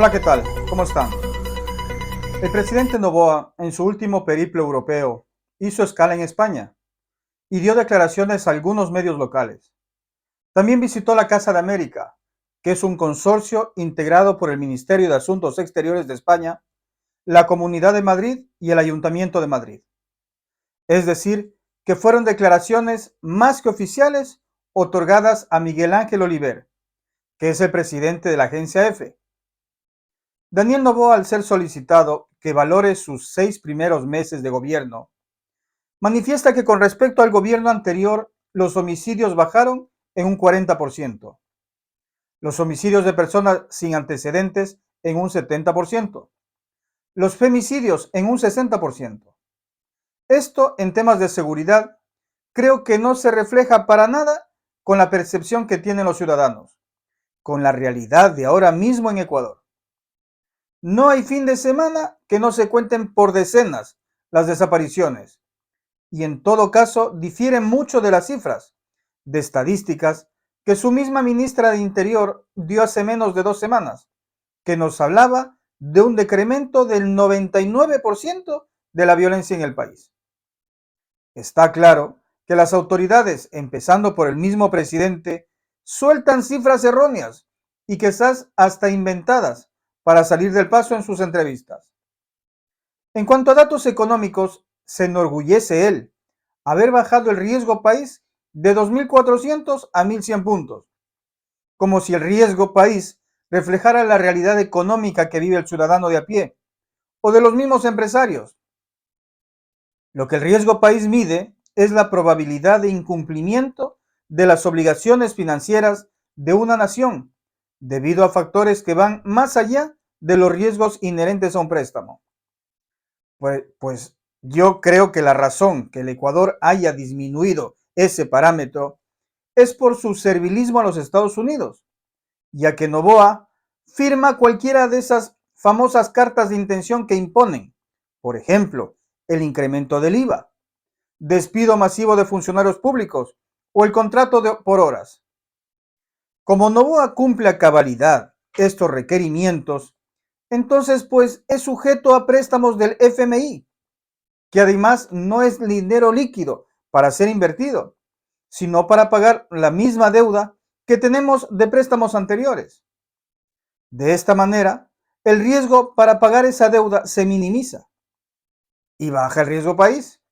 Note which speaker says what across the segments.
Speaker 1: Hola, ¿qué tal? ¿Cómo están? El presidente Noboa, en su último periplo europeo, hizo escala en España y dio declaraciones a algunos medios locales. También visitó la Casa de América, que es un consorcio integrado por el Ministerio de Asuntos Exteriores de España, la Comunidad de Madrid y el Ayuntamiento de Madrid. Es decir, que fueron declaraciones más que oficiales otorgadas a Miguel Ángel Oliver, que es el presidente de la agencia EFE. Daniel Noboa, al ser solicitado que valore sus 6 primeros meses de gobierno, manifiesta que con respecto al gobierno anterior, los homicidios bajaron en un 40%, los homicidios de personas sin antecedentes en un 70%, los femicidios en un 60%. Esto, en temas de seguridad, creo que no se refleja para nada con la percepción que tienen los ciudadanos, con la realidad de ahora mismo en Ecuador. No hay fin de semana que no se cuenten por decenas las desapariciones, y en todo caso difieren mucho de las cifras de estadísticas que su misma ministra de Interior dio hace menos de 2 semanas, que nos hablaba de un decremento del 99% de la violencia en el país. Está claro que las autoridades, empezando por el mismo presidente, sueltan cifras erróneas y quizás hasta inventadas para salir del paso en sus entrevistas. En cuanto a datos económicos, se enorgullece él haber bajado el riesgo país de 2.400 a 1.100 puntos, como si el riesgo país reflejara la realidad económica que vive el ciudadano de a pie o de los mismos empresarios. Lo que el riesgo país mide es la probabilidad de incumplimiento de las obligaciones financieras de una nación, debido a factores que van más allá de los riesgos inherentes a un préstamo. Pues yo creo que la razón que el Ecuador haya disminuido ese parámetro es por su servilismo a los Estados Unidos, ya que Noboa firma cualquiera de esas famosas cartas de intención que imponen, por ejemplo, el incremento del IVA, despido masivo de funcionarios públicos o el contrato por horas. Como Noboa cumple a cabalidad estos requerimientos, entonces pues es sujeto a préstamos del FMI, que además no es dinero líquido para ser invertido, sino para pagar la misma deuda que tenemos de préstamos anteriores. De esta manera, el riesgo para pagar esa deuda se minimiza y baja el riesgo país,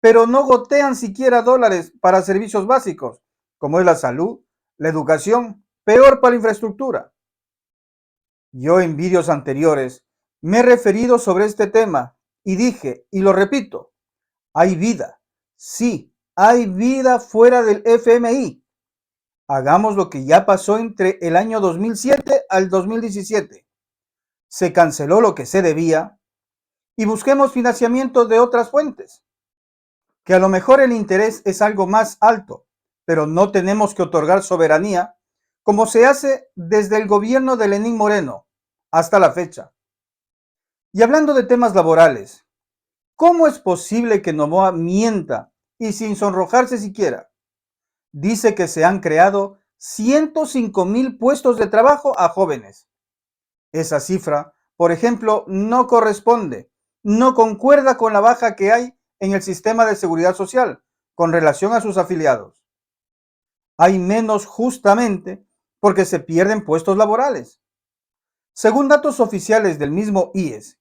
Speaker 1: pero no gotean siquiera dólares para servicios básicos, como es la salud, la educación, peor para la infraestructura. Yo en vídeos anteriores me he referido sobre este tema y dije, y lo repito, hay vida, sí, hay vida fuera del FMI. Hagamos lo que ya pasó entre el año 2007 al 2017. Se canceló lo que se debía y busquemos financiamiento de otras fuentes, que a lo mejor el interés es algo más alto, pero no tenemos que otorgar soberanía como se hace desde el gobierno de Lenín Moreno hasta la fecha. Y hablando de temas laborales, ¿cómo es posible que Noboa mienta y sin sonrojarse siquiera? Dice que se han creado 105,000 puestos de trabajo a jóvenes. Esa cifra, por ejemplo, no corresponde, no concuerda con la baja que hay en el sistema de seguridad social con relación a sus afiliados. Hay menos justamente porque se pierden puestos laborales. Según datos oficiales del mismo IES,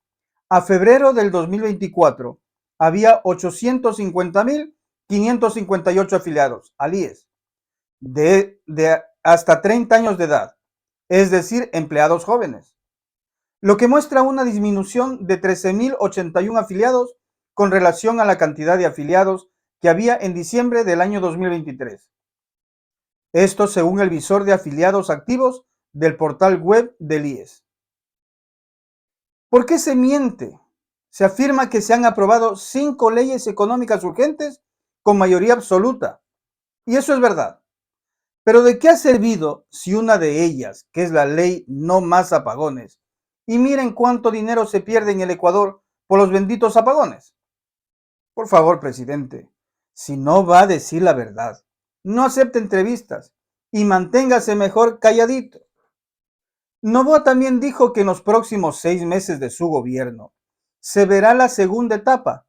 Speaker 1: a febrero del 2024 había 850,558 afiliados al IES de hasta 30 años de edad, es decir, empleados jóvenes, lo que muestra una disminución de 13,081 afiliados con relación a la cantidad de afiliados que había en diciembre del año 2023. Esto según el visor de afiliados activos del portal web del IES. ¿Por qué se miente? Se afirma que se han aprobado 5 leyes económicas urgentes con mayoría absoluta. Y eso es verdad. Pero ¿de qué ha servido si una de ellas, que es la ley No Más Apagones, y miren cuánto dinero se pierde en el Ecuador por los benditos apagones? Por favor, presidente, si no va a decir la verdad, no acepte entrevistas y manténgase mejor calladito. Noboa también dijo que en los próximos 6 meses de su gobierno se verá la segunda etapa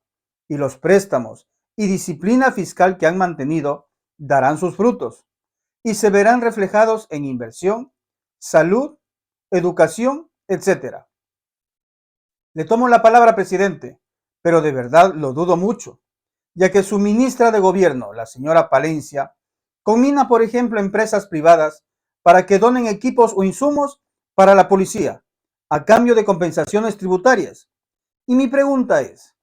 Speaker 1: y los préstamos y disciplina fiscal que han mantenido darán sus frutos y se verán reflejados en inversión, salud, educación, etcétera. Le tomo la palabra, presidente, pero de verdad lo dudo mucho, ya que su ministra de Gobierno, la señora Palencia, combina, por ejemplo, empresas privadas para que donen equipos o insumos para la policía, a cambio de compensaciones tributarias. Y mi pregunta es,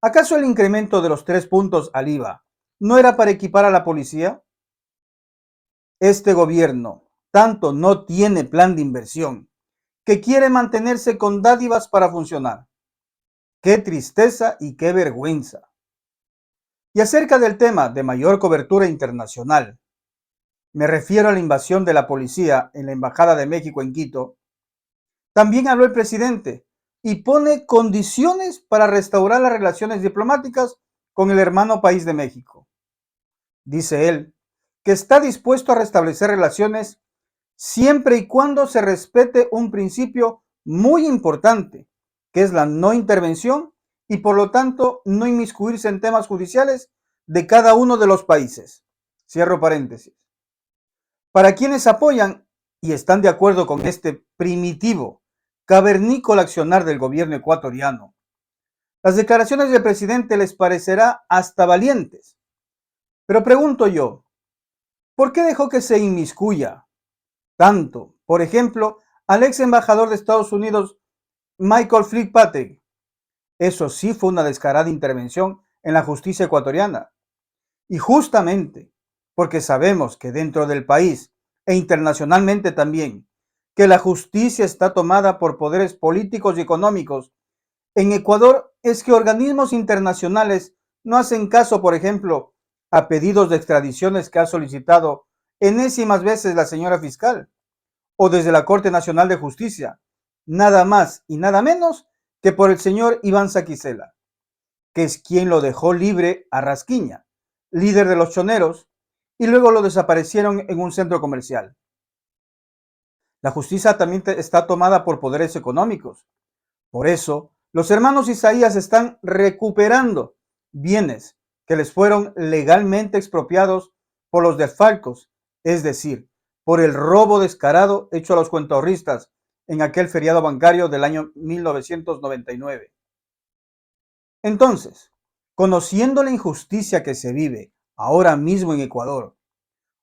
Speaker 1: ¿acaso el incremento de los 3 puntos al IVA no era para equipar a la policía? Este gobierno tanto no tiene plan de inversión que quiere mantenerse con dádivas para funcionar. Qué tristeza y qué vergüenza. Y acerca del tema de mayor cobertura internacional, me refiero a la invasión de la policía en la Embajada de México en Quito, también habló el presidente y pone condiciones para restaurar las relaciones diplomáticas con el hermano país de México. Dice él que está dispuesto a restablecer relaciones siempre y cuando se respete un principio muy importante, que es la no intervención y por lo tanto no inmiscuirse en temas judiciales de cada uno de los países. Cierro paréntesis. Para quienes apoyan y están de acuerdo con este primitivo, cavernícola accionar del gobierno ecuatoriano, las declaraciones del presidente les parecerá hasta valientes. Pero pregunto yo, ¿por qué dejó que se inmiscuya tanto, por ejemplo, al ex embajador de Estados Unidos, Michael Fitzpatrick? Eso sí fue una descarada intervención en la justicia ecuatoriana. Y justamente porque sabemos que dentro del país e internacionalmente también, que la justicia está tomada por poderes políticos y económicos, en Ecuador es que organismos internacionales no hacen caso, por ejemplo, a pedidos de extradiciones que ha solicitado enésimas veces la señora fiscal o desde la Corte Nacional de Justicia, nada más y nada menos que por el señor Iván Saquicela, que es quien lo dejó libre a Rasquiña, líder de los choneros, y luego lo desaparecieron en un centro comercial. La justicia también está tomada por poderes económicos. Por eso, los hermanos Isaías están recuperando bienes que les fueron legalmente expropiados por los desfalcos, es decir, por el robo descarado hecho a los cuentaahorristas en aquel feriado bancario del año 1999. Entonces, conociendo la injusticia que se vive ahora mismo en Ecuador,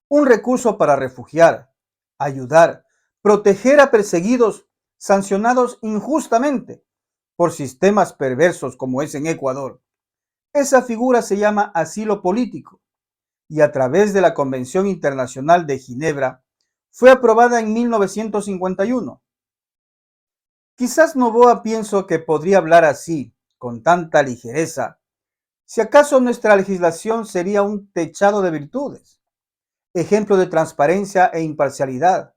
Speaker 1: un recurso para refugiar, ayudar, proteger a perseguidos, sancionados injustamente por sistemas perversos como es en Ecuador. Esa figura se llama asilo político y a través de la Convención Internacional de Ginebra fue aprobada en 1951. Quizás Noboa pienso que podría hablar así, con tanta ligereza, si acaso nuestra legislación sería un techado de virtudes, ejemplo de transparencia e imparcialidad.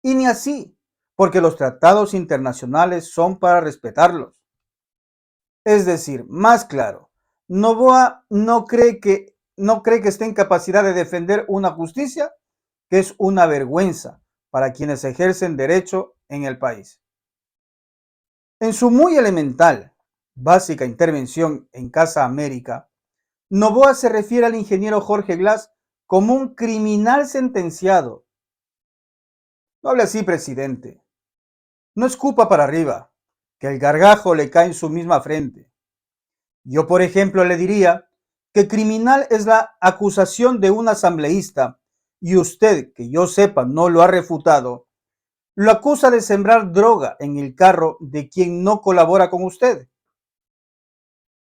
Speaker 1: Y ni así, porque los tratados internacionales son para respetarlos. Es decir, más claro, Noboa no cree que esté en capacidad de defender una justicia que es una vergüenza para quienes ejercen derecho en el país. En su muy elemental, básica intervención en Casa América, Noboa se refiere al ingeniero Jorge Glass como un criminal sentenciado. No hable así, presidente. No escupa para arriba, que el gargajo le cae en su misma frente. Yo, por ejemplo, le diría que criminal es la acusación de un asambleísta y usted, que yo sepa, no lo ha refutado, lo acusa de sembrar droga en el carro de quien no colabora con usted.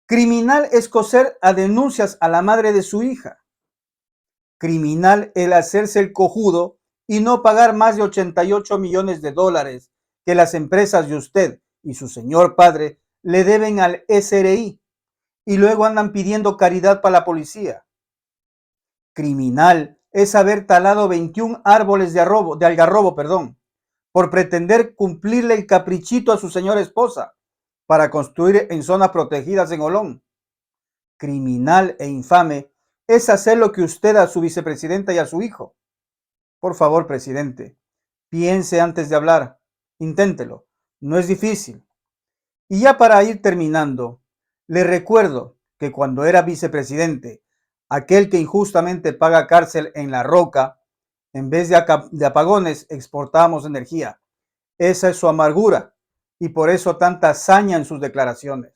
Speaker 1: Criminal es coser a denuncias a la madre de su hija. Criminal el hacerse el cojudo y no pagar más de 88 millones de dólares que las empresas de usted y su señor padre le deben al SRI y luego andan pidiendo caridad para la policía. Criminal es haber talado 21 árboles de algarrobo, por pretender cumplirle el caprichito a su señora esposa para construir en zonas protegidas en Olón. Criminal e infame es hacer lo que usted a su vicepresidenta y a su hijo. Por favor, presidente, Piense antes de hablar. Inténtelo. No es difícil. Y ya para ir terminando, le recuerdo que cuando era vicepresidente, aquel que injustamente paga cárcel en La Roca, en vez de apagones, exportábamos energía. Esa es su amargura y por eso tanta hazaña en sus declaraciones.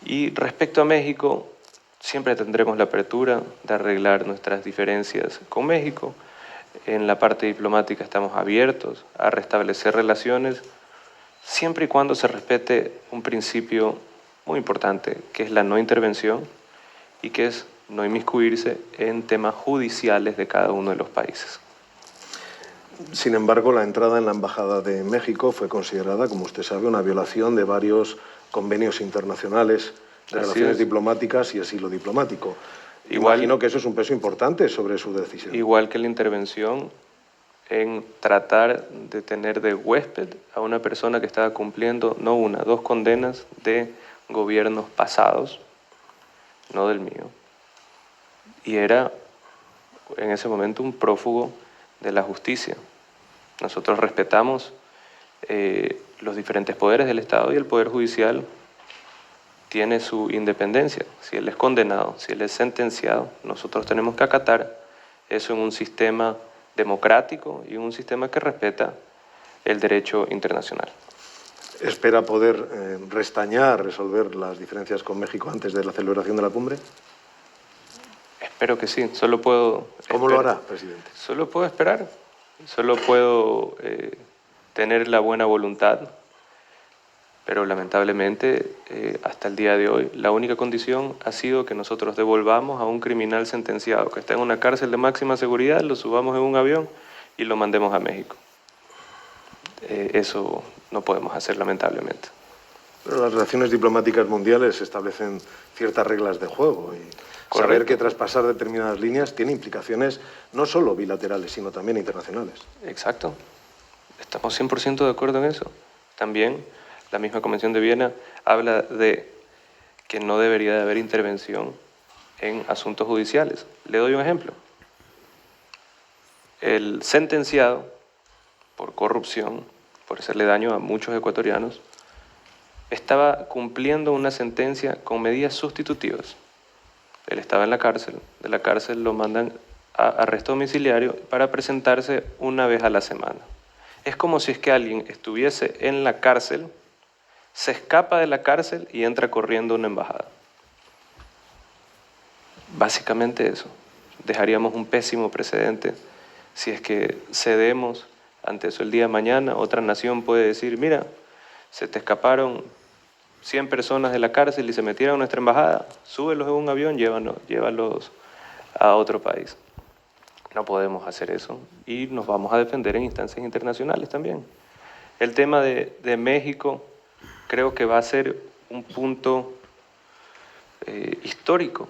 Speaker 2: Y respecto a México, siempre tendremos la apertura de arreglar nuestras diferencias con México. En la parte diplomática estamos abiertos a restablecer relaciones, siempre y cuando se respete un principio muy importante, que es la no intervención y que es no inmiscuirse en temas judiciales de cada uno de los países.
Speaker 3: Sin embargo, la entrada en la Embajada de México fue considerada, como usted sabe, una violación de varios convenios internacionales de relaciones diplomáticas y asilo diplomático. Imagino que eso es un peso importante sobre su decisión.
Speaker 2: Igual que la intervención en tratar de tener de huésped a una persona que estaba cumpliendo no una, dos condenas de gobiernos pasados, no del mío, y era en ese momento un prófugo de la justicia. Nosotros respetamos los diferentes poderes del Estado y el Poder Judicial tiene su independencia. Si él es condenado, si él es sentenciado, nosotros tenemos que acatar eso en un sistema democrático y un sistema que respeta el derecho internacional.
Speaker 3: ¿Espera poder restañar, resolver las diferencias con México antes de la celebración de la cumbre?
Speaker 2: Espero que sí, solo puedo...
Speaker 3: ¿Cómo lo hará, presidente?
Speaker 2: Solo puedo esperar, solo puedo tener la buena voluntad, pero lamentablemente hasta el día de hoy la única condición ha sido que nosotros devolvamos a un criminal sentenciado que está en una cárcel de máxima seguridad, lo subamos en un avión y lo mandemos a México. Eso no podemos hacer, lamentablemente.
Speaker 3: Pero las relaciones diplomáticas mundiales establecen ciertas reglas de juego y saber que traspasar determinadas líneas tiene implicaciones no solo bilaterales, sino también internacionales.
Speaker 2: Exacto. Estamos 100% de acuerdo en eso. También la misma Convención de Viena habla de que no debería de haber intervención en asuntos judiciales. Le doy un ejemplo. El sentenciado por corrupción, por hacerle daño a muchos ecuatorianos, estaba cumpliendo una sentencia con medidas sustitutivas. Él estaba en la cárcel, de la cárcel lo mandan a arresto domiciliario para presentarse una vez a la semana. Es como si es que alguien estuviese en la cárcel, se escapa de la cárcel y entra corriendo a una embajada. Básicamente eso. Dejaríamos un pésimo precedente si es que cedemos ante eso el día de mañana. Otra nación puede decir, mira, se te escaparon 100 personas de la cárcel y se metieron a nuestra embajada, súbelos en un avión, llévalos a otro país. No podemos hacer eso y nos vamos a defender en instancias internacionales también. El tema de México creo que va a ser un punto histórico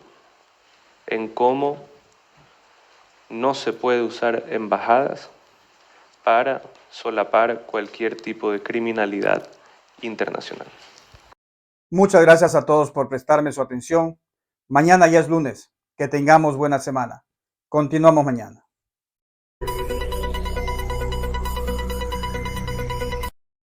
Speaker 2: en cómo no se puede usar embajadas para solapar cualquier tipo de criminalidad internacional.
Speaker 1: Muchas gracias a todos por prestarme su atención. Mañana ya es lunes. Que tengamos buena semana. Continuamos mañana.